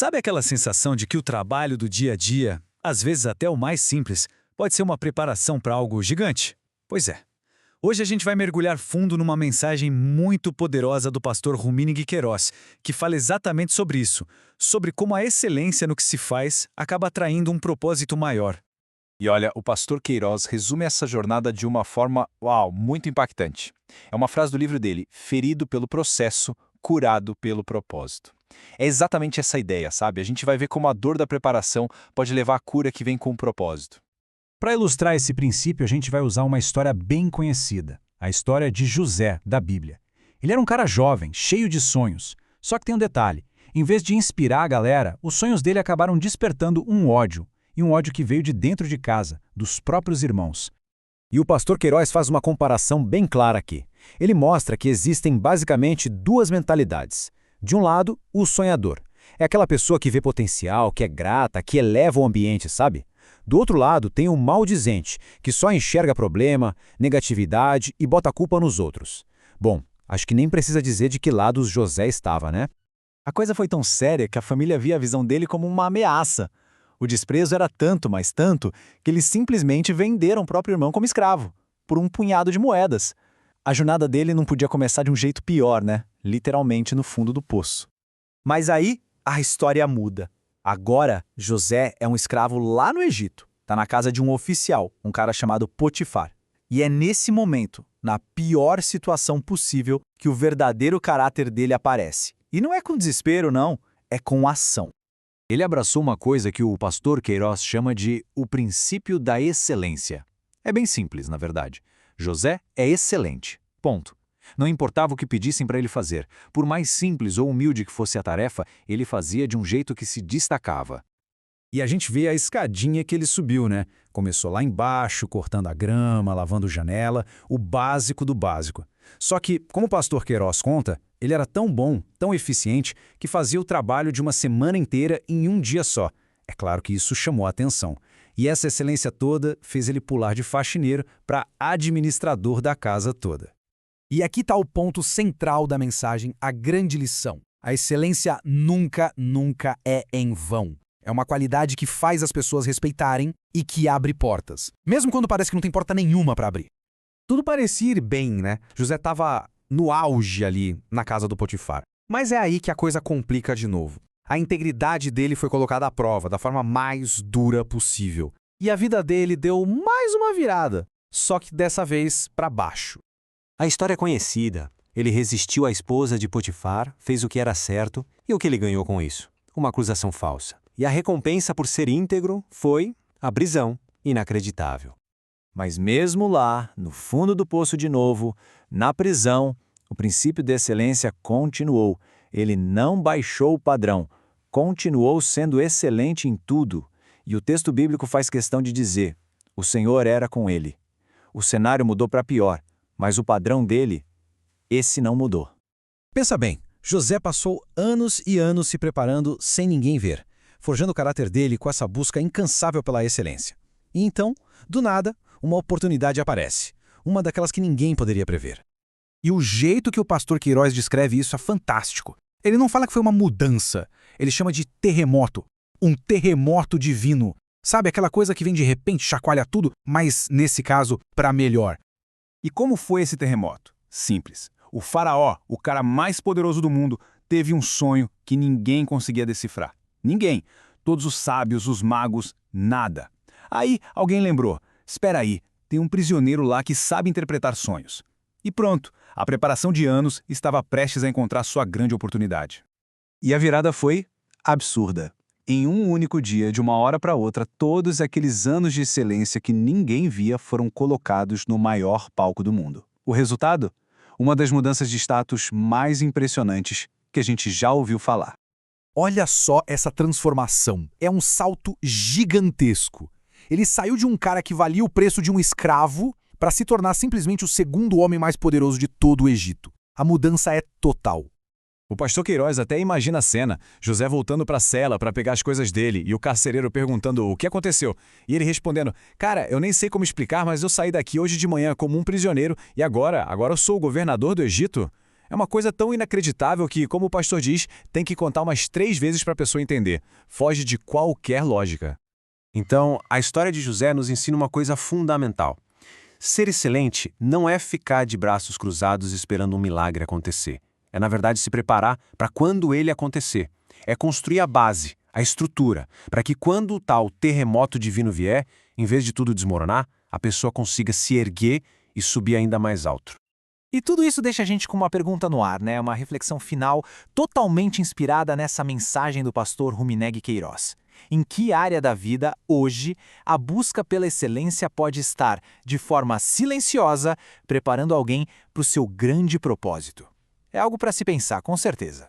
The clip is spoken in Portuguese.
Sabe aquela sensação de que o trabalho do dia a dia, às vezes até o mais simples, pode ser uma preparação para algo gigante? Pois é. Hoje a gente vai mergulhar fundo numa mensagem muito poderosa do pastor Rummenigge Queiroz, que fala exatamente sobre isso, sobre como a excelência no que se faz acaba atraindo um propósito maior. E olha, o pastor Queiroz resume essa jornada de uma forma, muito impactante. É uma frase do livro dele, Ferido pelo processo, curado pelo propósito. É exatamente essa ideia, sabe? A gente vai ver como a dor da preparação pode levar à cura que vem com o propósito. Para ilustrar esse princípio, a gente vai usar uma história bem conhecida, a história de José, da Bíblia. Ele era um cara jovem, cheio de sonhos. Só que tem um detalhe, em vez de inspirar a galera, os sonhos dele acabaram despertando um ódio, e um ódio que veio de dentro de casa, dos próprios irmãos. E o pastor Queiroz faz uma comparação bem clara aqui. Ele mostra que existem basicamente duas mentalidades. De um lado, o sonhador. É aquela pessoa que vê potencial, que é grata, que eleva o ambiente, sabe? Do outro lado, tem o maldizente, que só enxerga problema, negatividade e bota a culpa nos outros. Bom, acho que nem precisa dizer de que lado José estava, né? A coisa foi tão séria que a família via a visão dele como uma ameaça. O desprezo era tanto, mas tanto, que eles simplesmente venderam o próprio irmão como escravo, por um punhado de moedas. A jornada dele não podia começar de um jeito pior, né? Literalmente no fundo do poço. Mas aí, a história muda. Agora, José é um escravo lá no Egito. Tá na casa de um oficial, um cara chamado Potifar. E é nesse momento, na pior situação possível, que o verdadeiro caráter dele aparece. E não é com desespero, não. É com ação. Ele abraçou uma coisa que o pastor Queiroz chama de o princípio da excelência. É bem simples, na verdade. José é excelente. Ponto. Não importava o que pedissem para ele fazer. Por mais simples ou humilde que fosse a tarefa, ele fazia de um jeito que se destacava. E a gente vê a escadinha que ele subiu, né? Começou lá embaixo, cortando a grama, lavando janela, o básico do básico. Só que, como o pastor Queiroz conta, ele era tão bom, tão eficiente, que fazia o trabalho de uma semana inteira em um dia só. É claro que isso chamou a atenção. E essa excelência toda fez ele pular de faxineiro para administrador da casa toda. E aqui está o ponto central da mensagem, a grande lição. A excelência nunca, nunca é em vão. É uma qualidade que faz as pessoas respeitarem e que abre portas, mesmo quando parece que não tem porta nenhuma para abrir. Tudo parecia ir bem, né? José estava no auge ali, na casa do Potifar. Mas é aí que a coisa complica de novo. A integridade dele foi colocada à prova, da forma mais dura possível. E a vida dele deu mais uma virada, só que dessa vez para baixo. A história é conhecida. Ele resistiu à esposa de Potifar, fez o que era certo, e o que ele ganhou com isso? Uma acusação falsa. E a recompensa por ser íntegro foi a prisão. Inacreditável. Mas mesmo lá, no fundo do poço de novo, na prisão, o princípio de excelência continuou. Ele não baixou o padrão, continuou sendo excelente em tudo. E o texto bíblico faz questão de dizer, o Senhor era com ele. O cenário mudou para pior, mas o padrão dele, esse não mudou. Pensa bem, José passou anos e anos se preparando sem ninguém ver, forjando o caráter dele com essa busca incansável pela excelência. E então, do nada, uma oportunidade aparece, uma daquelas que ninguém poderia prever. E o jeito que o pastor Queiroz descreve isso é fantástico. Ele não fala que foi uma mudança, ele chama de terremoto. Um terremoto divino. Sabe aquela coisa que vem de repente, chacoalha tudo, mas, nesse caso, para melhor. E como foi esse terremoto? Simples. O faraó, o cara mais poderoso do mundo, teve um sonho que ninguém conseguia decifrar. Ninguém. Todos os sábios, os magos, nada. Aí alguém lembrou, espera aí, tem um prisioneiro lá que sabe interpretar sonhos. E pronto, a preparação de anos estava prestes a encontrar sua grande oportunidade. E a virada foi absurda. Em um único dia, de uma hora para outra, todos aqueles anos de excelência que ninguém via foram colocados no maior palco do mundo. O resultado? Uma das mudanças de status mais impressionantes que a gente já ouviu falar. Olha só essa transformação. É um salto gigantesco. Ele saiu de um cara que valia o preço de um escravo para se tornar simplesmente o segundo homem mais poderoso de todo o Egito. A mudança é total. O pastor Queiroz até imagina a cena, José voltando para a cela para pegar as coisas dele e o carcereiro perguntando o que aconteceu. E ele respondendo, cara, eu nem sei como explicar, mas eu saí daqui hoje de manhã como um prisioneiro e agora eu sou o governador do Egito. É uma coisa tão inacreditável que, como o pastor diz, tem que contar umas 3 vezes para a pessoa entender. Foge de qualquer lógica. Então, a história de José nos ensina uma coisa fundamental. Ser excelente não é ficar de braços cruzados esperando um milagre acontecer. É, na verdade, se preparar para quando ele acontecer. É construir a base, a estrutura, para que quando o tal terremoto divino vier, em vez de tudo desmoronar, a pessoa consiga se erguer e subir ainda mais alto. E tudo isso deixa a gente com uma pergunta no ar, né? Uma reflexão final totalmente inspirada nessa mensagem do pastor Rumineg Queiroz. Em que área da vida, hoje, a busca pela excelência pode estar, de forma silenciosa, preparando alguém para o seu grande propósito? É algo para se pensar, com certeza.